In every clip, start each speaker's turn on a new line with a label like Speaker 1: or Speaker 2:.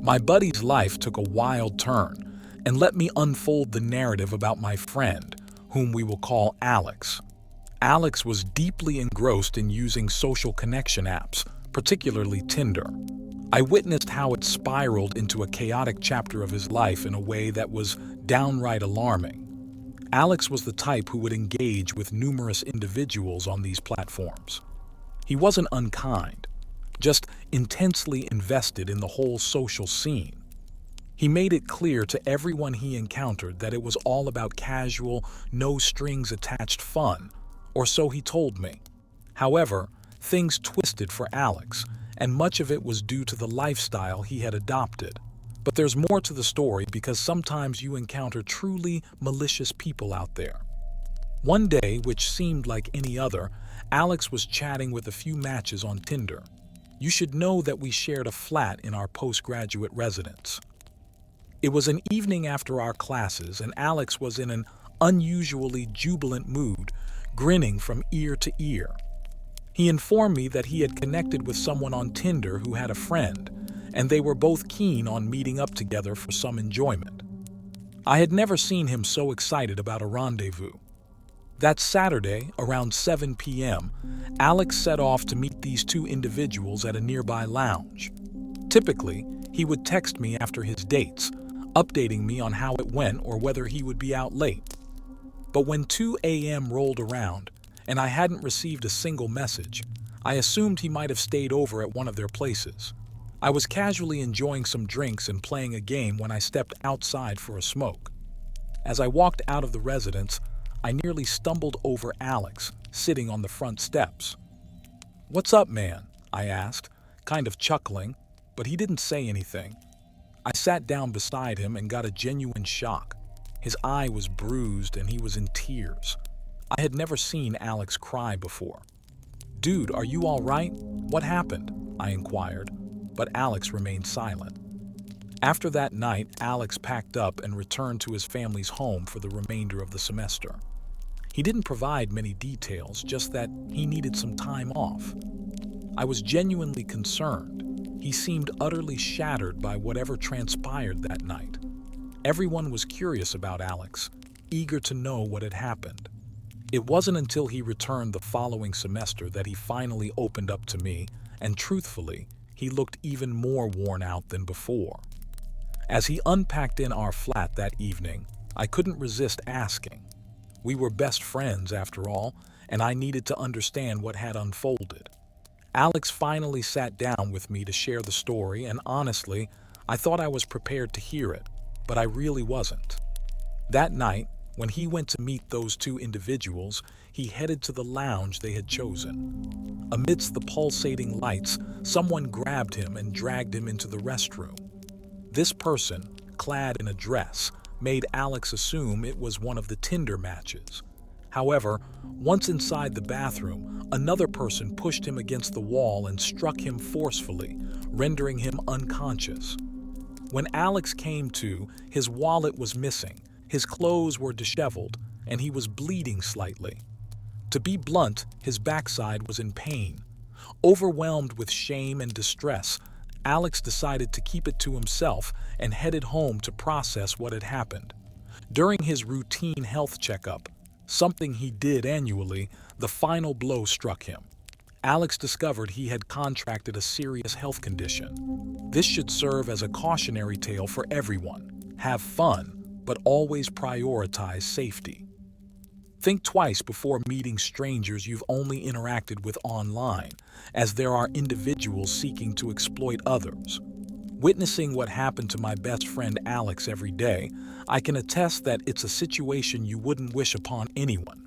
Speaker 1: My buddy's life took a wild turn, and let me unfold the narrative about my friend, whom we will call Alex. Alex was deeply engrossed in using social connection apps, particularly Tinder. I witnessed how it spiraled into a chaotic chapter of his life in a way that was downright alarming. Alex was the type who would engage with numerous individuals on these platforms. He wasn't unkind, just intensely invested in the whole social scene. He made it clear to everyone he encountered that it was all about casual, no-strings-attached fun, or so he told me. However, things twisted for Alex, and much of it was due to the lifestyle he had adopted. But there's more to the story because sometimes you encounter truly malicious people out there. One day, which seemed like any other, Alex was chatting with a few matches on Tinder. You should know that we shared a flat in our postgraduate residence. It was an evening after our classes, and Alex was in an unusually jubilant mood, grinning from ear to ear. He informed me that he had connected with someone on Tinder who had a friend, and they were both keen on meeting up together for some enjoyment. I had never seen him so excited about a rendezvous. That Saturday, around 7 p.m., Alex set off to meet these two individuals at a nearby lounge. Typically, he would text me after his dates, updating me on how it went or whether he would be out late. But when 2 a.m. rolled around, and I hadn't received a single message, I assumed he might have stayed over at one of their places. I was casually enjoying some drinks and playing a game when I stepped outside for a smoke. As I walked out of the residence, I nearly stumbled over Alex, sitting on the front steps. "What's up, man?" I asked, kind of chuckling, but he didn't say anything. I sat down beside him and got a genuine shock. His eye was bruised and he was in tears. I had never seen Alex cry before. "Dude, are you all right? What happened?" I inquired, but Alex remained silent. After that night, Alex packed up and returned to his family's home for the remainder of the semester. He didn't provide many details, just that he needed some time off. I was genuinely concerned. He seemed utterly shattered by whatever transpired that night. Everyone was curious about Alex, eager to know what had happened. It wasn't until he returned the following semester that he finally opened up to me, and truthfully, he looked even more worn out than before. As he unpacked in our flat that evening, I couldn't resist asking. We were best friends after all, and I needed to understand what had unfolded. Alex finally sat down with me to share the story, and honestly, I thought I was prepared to hear it, but I really wasn't. That night, when he went to meet those two individuals, he headed to the lounge they had chosen. Amidst the pulsating lights, someone grabbed him and dragged him into the restroom. This person, clad in a dress, made Alex assume it was one of the Tinder matches. However, once inside the bathroom, another person pushed him against the wall and struck him forcefully, rendering him unconscious. When Alex came to, his wallet was missing, his clothes were disheveled, and he was bleeding slightly. To be blunt, his backside was in pain. Overwhelmed with shame and distress, Alex decided to keep it to himself and headed home to process what had happened. During his routine health checkup, something he did annually, the final blow struck him. Alex discovered he had contracted a serious health condition. This should serve as a cautionary tale for everyone. Have fun, but always prioritize safety. Think twice before meeting strangers you've only interacted with online, as there are individuals seeking to exploit others. Witnessing what happened to my best friend Alex every day, I can attest that it's a situation you wouldn't wish upon anyone.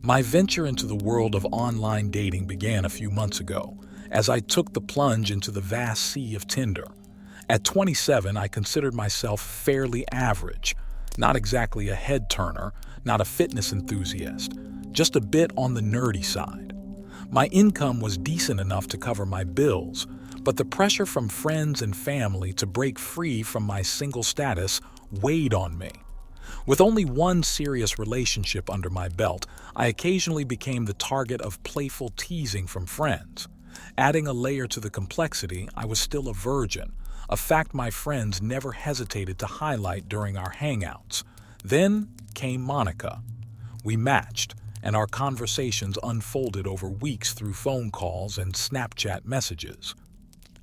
Speaker 1: My venture into the world of online dating began a few months ago, as I took the plunge into the vast sea of Tinder. At 27, I considered myself fairly average, not exactly a head-turner, not a fitness enthusiast, just a bit on the nerdy side. My income was decent enough to cover my bills, but the pressure from friends and family to break free from my single status weighed on me. With only one serious relationship under my belt, I occasionally became the target of playful teasing from friends. Adding a layer to the complexity, I was still a virgin, a fact my friends never hesitated to highlight during our hangouts. Then came Monica. We matched, and our conversations unfolded over weeks through phone calls and Snapchat messages.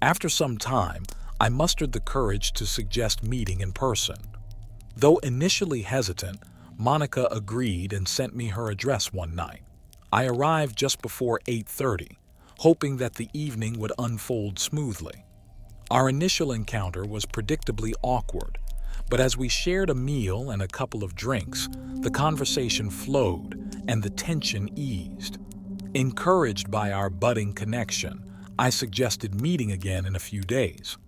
Speaker 1: After some time, I mustered the courage to suggest meeting in person. Though initially hesitant, Monica agreed and sent me her address one night. I arrived just before 8:30, hoping that the evening would unfold smoothly. Our initial encounter was predictably awkward, but as we shared a meal and a couple of drinks, the conversation flowed and the tension eased. Encouraged by our budding connection, I suggested meeting again in a few days.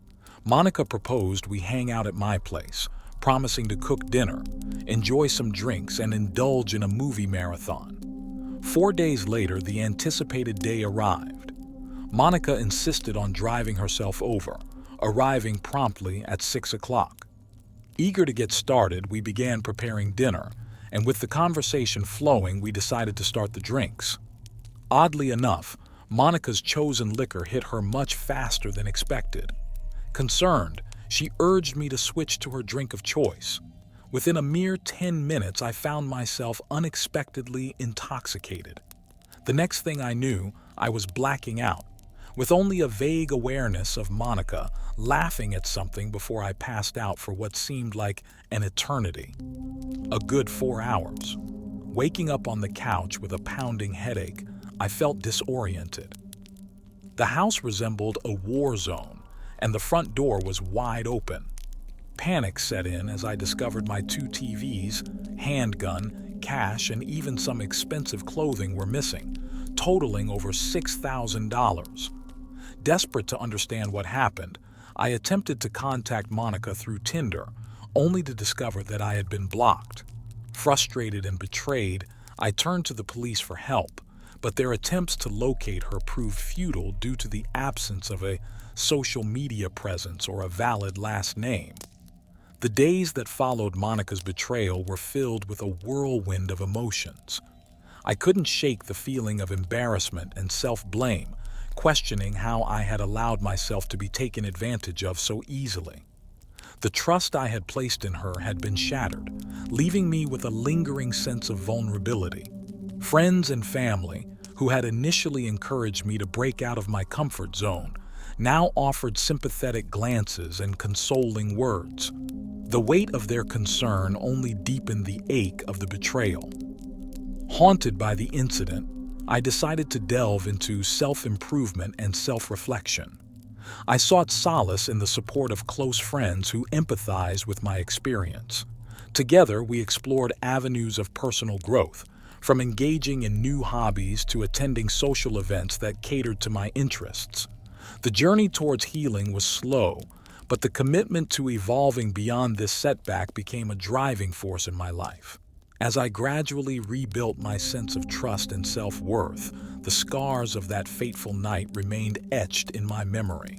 Speaker 1: Monica proposed we hang out at my place, promising to cook dinner, enjoy some drinks, and indulge in a movie marathon. 4 days later, the anticipated day arrived. Monica insisted on driving herself over, arriving promptly at 6 o'clock. Eager to get started, we began preparing dinner, and with the conversation flowing, we decided to start the drinks. Oddly enough, Monica's chosen liquor hit her much faster than expected. Concerned, she urged me to switch to her drink of choice. Within a mere 10 minutes, I found myself unexpectedly intoxicated. The next thing I knew, I was blacking out, with only a vague awareness of Monica laughing at something before I passed out for what seemed like an eternity. A good 4 hours. Waking up on the couch with a pounding headache, I felt disoriented. The house resembled a war zone, and the front door was wide open. Panic set in as I discovered my 2 TVs, handgun, cash, and even some expensive clothing were missing, totaling over $6,000. Desperate to understand what happened, I attempted to contact Monica through Tinder, only to discover that I had been blocked. Frustrated and betrayed, I turned to the police for help, but their attempts to locate her proved futile due to the absence of a social media presence or a valid last name. The days that followed Monica's betrayal were filled with a whirlwind of emotions. I couldn't shake the feeling of embarrassment and self-blame, questioning how I had allowed myself to be taken advantage of so easily. The trust I had placed in her had been shattered, leaving me with a lingering sense of vulnerability. Friends and family, who had initially encouraged me to break out of my comfort zone, now offered sympathetic glances and consoling words. The weight of their concern only deepened the ache of the betrayal. Haunted by the incident, I decided to delve into self-improvement and self-reflection. I sought solace in the support of close friends who empathized with my experience. Together, we explored avenues of personal growth, from engaging in new hobbies to attending social events that catered to my interests. The journey towards healing was slow, but the commitment to evolving beyond this setback became a driving force in my life. As I gradually rebuilt my sense of trust and self-worth, the scars of that fateful night remained etched in my memory.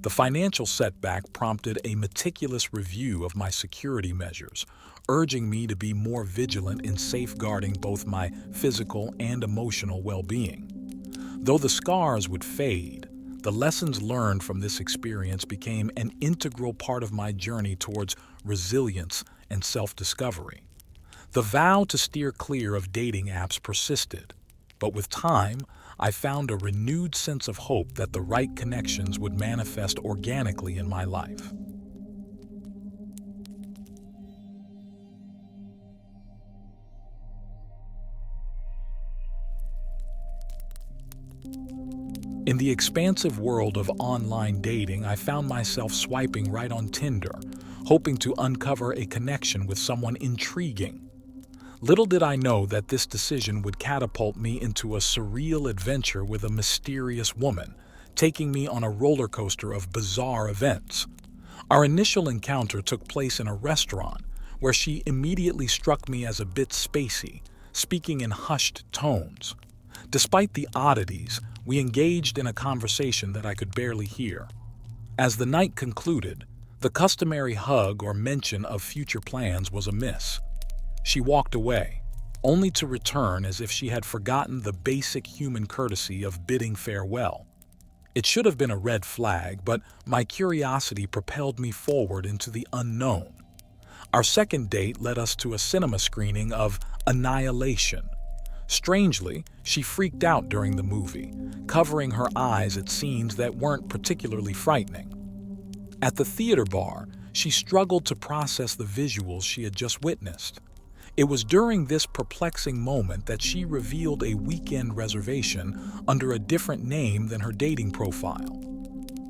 Speaker 1: The financial setback prompted a meticulous review of my security measures, urging me to be more vigilant in safeguarding both my physical and emotional well-being. Though the scars would fade, the lessons learned from this experience became an integral part of my journey towards resilience and self-discovery. The vow to steer clear of dating apps persisted, but with time, I found a renewed sense of hope that the right connections would manifest organically in my life. In the expansive world of online dating, I found myself swiping right on Tinder, hoping to uncover a connection with someone intriguing. Little did I know that this decision would catapult me into a surreal adventure with a mysterious woman, taking me on a roller coaster of bizarre events. Our initial encounter took place in a restaurant, where she immediately struck me as a bit spacey, speaking in hushed tones. Despite the oddities, we engaged in a conversation that I could barely hear. As the night concluded, The customary hug or mention of future plans was amiss. She walked away, only to return as if she had forgotten the basic human courtesy of bidding farewell. It should have been a red flag, but my curiosity propelled me forward into the unknown. Our second date led us to a cinema screening of Annihilation. Strangely, she freaked out during the movie, covering her eyes at scenes that weren't particularly frightening. At the theater bar, she struggled to process the visuals she had just witnessed. It was during this perplexing moment that she revealed a weekend reservation under a different name than her dating profile.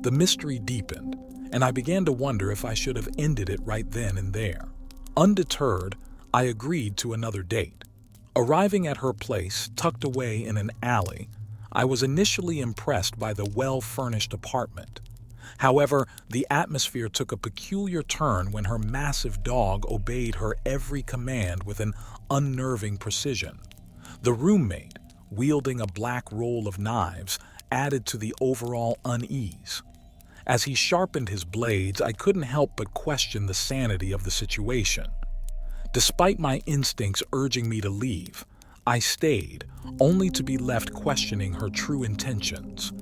Speaker 1: The mystery deepened, and I began to wonder if I should have ended it right then and there. Undeterred, I agreed to another date. Arriving at her place, tucked away in an alley, I was initially impressed by the well-furnished apartment. However, the atmosphere took a peculiar turn when her massive dog obeyed her every command with an unnerving precision. The roommate, wielding a black roll of knives, added to the overall unease. As he sharpened his blades, I couldn't help but question the sanity of the situation. Despite my instincts urging me to leave, I stayed, only to be left questioning her true intentions.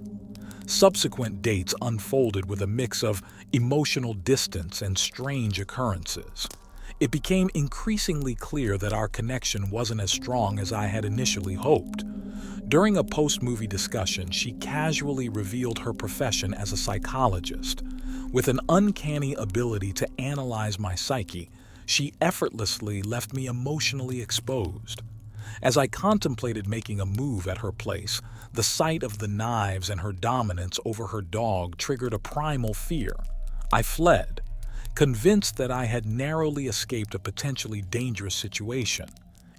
Speaker 1: Subsequent dates unfolded with a mix of emotional distance and strange occurrences. It became increasingly clear that our connection wasn't as strong as I had initially hoped. During a post-movie discussion, she casually revealed her profession as a psychologist. With an uncanny ability to analyze my psyche, she effortlessly left me emotionally exposed. As I contemplated making a move at her place, the sight of the knives and her dominance over her dog triggered a primal fear. I fled, convinced that I had narrowly escaped a potentially dangerous situation.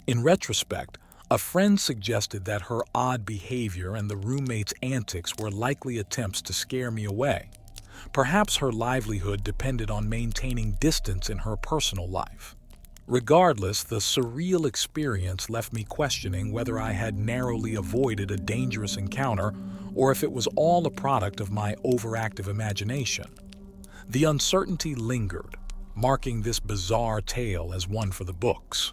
Speaker 1: In retrospect, a friend suggested that her odd behavior and the roommate's antics were likely attempts to scare me away. Perhaps her livelihood depended on maintaining distance in her personal life. Regardless, the surreal experience left me questioning whether I had narrowly avoided a dangerous encounter or if it was all a product of my overactive imagination. The uncertainty lingered, marking this bizarre tale as one for the books.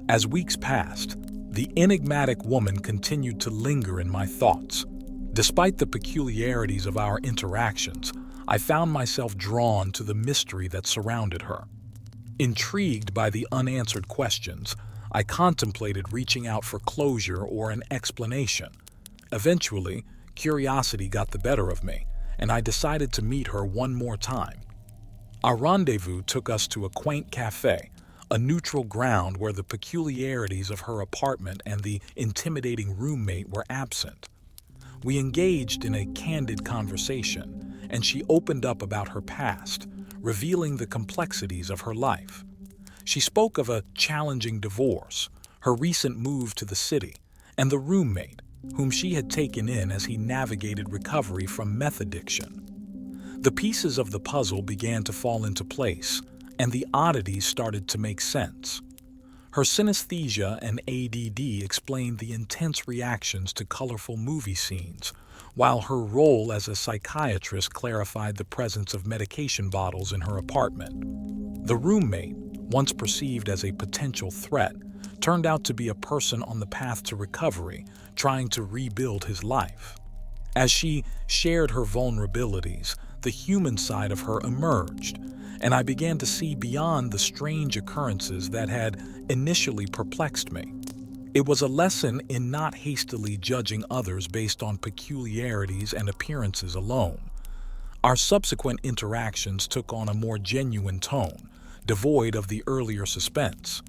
Speaker 1: As weeks passed, the enigmatic woman continued to linger in my thoughts. Despite the peculiarities of our interactions, I found myself drawn to the mystery that surrounded her. Intrigued by the unanswered questions, I contemplated reaching out for closure or an explanation. Eventually, curiosity got the better of me, and I decided to meet her one more time. Our rendezvous took us to a quaint cafe, a neutral ground where the peculiarities of her apartment and the intimidating roommate were absent. We engaged in a candid conversation, and she opened up about her past, revealing the complexities of her life. She spoke of a challenging divorce, her recent move to the city, and the roommate, whom she had taken in as he navigated recovery from meth addiction. The pieces of the puzzle began to fall into place, and the oddities started to make sense. Her synesthesia and ADD explained the intense reactions to colorful movie scenes, while her role as a psychiatrist clarified the presence of medication bottles in her apartment. The roommate, once perceived as a potential threat, turned out to be a person on the path to recovery, trying to rebuild his life. As she shared her vulnerabilities, the human side of her emerged, and I began to see beyond the strange occurrences that had initially perplexed me. It was a lesson in not hastily judging others based on peculiarities and appearances alone. Our subsequent interactions took on a more genuine tone, devoid of the earlier suspense.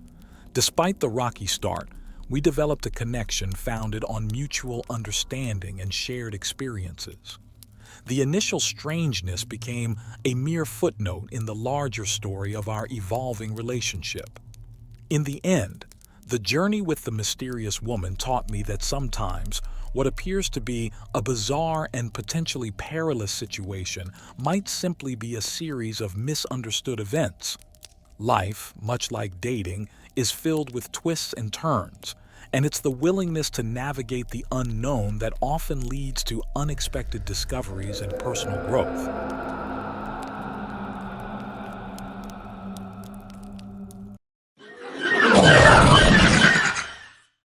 Speaker 1: Despite the rocky start, we developed a connection founded on mutual understanding and shared experiences. The initial strangeness became a mere footnote in the larger story of our evolving relationship. In the end, the journey with the mysterious woman taught me that sometimes what appears to be a bizarre and potentially perilous situation might simply be a series of misunderstood events. Life, much like dating, is filled with twists and turns, and it's the willingness to navigate the unknown that often leads to unexpected discoveries and personal growth.